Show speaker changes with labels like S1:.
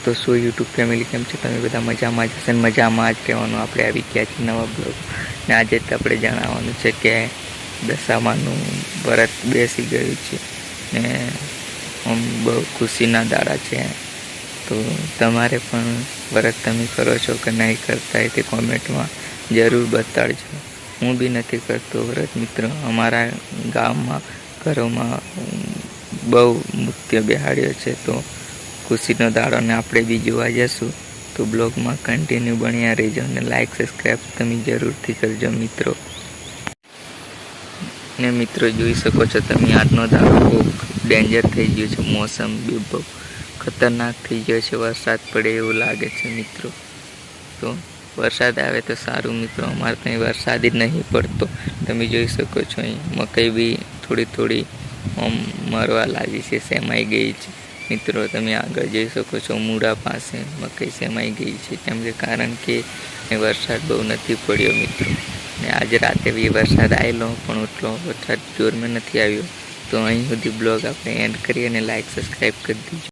S1: તો શું YouTube family કેમ છે? તમે બધા મજામાં જ હશે ને? મજામાં જ રહેવાનું. આપણે આવી ગયા છીએ નવા બ્લોગ ને આજે તો આપણે જણાવવાનું છે કે દશામાનું વ્રત બેસી ગયું છે ને બહુ ખુશીના દાડા છે. તો તમારે પણ વ્રત તમે કરો છો કે નહીં કરતા તે કોમેન્ટમાં જરૂર બતાડજો. હું બી નથી કરતો વ્રત મિત્રો. અમારા ગામમાં ઘરોમાં બહુ નૃત્ય બેહાડ્યો છે, તો ખુશીનો દાડો ને આપણે બી જોવા જશું. તો બ્લોગમાં કન્ટિન્યુ બન્યા રહેજો અને લાઈક સબસ્ક્રાઈબ તમે જરૂરથી કરજો મિત્રો. ને મિત્રો જોઈ શકો છો તમે, આજનો દાડો બહુ ડેન્જર થઈ ગયો છે. મોસમ બી બહુ ખતરનાક થઈ ગયો છે. વરસાદ પડે એવું લાગે છે મિત્રો. તો વરસાદ આવે તો સારું મિત્રો. અમારે ત્યાં વરસાદ જ નહીં પડતો. તમે જોઈ શકો છો અહીં મકાઈ બી થોડી મરવા લાગી છે, સેમાઈ ગઈ છે મિત્રો. તમે આગળ જોઈ શકો છો મૂળા પાસે મકાઈ સેમાઈ ગઈ છે, કેમ કે કારણ કે વરસાદ બહુ નથી પડ્યો મિત્રો. ને આજે રાતે બી વરસાદ આવેલો પણ એટલો વરસાદ જોરમાં નથી આવ્યો. તો અહીં સુધી બ્લોગ આપણે એન્ડ કરીએ અને લાઈક સબસ્ક્રાઈબ કરી દીધો.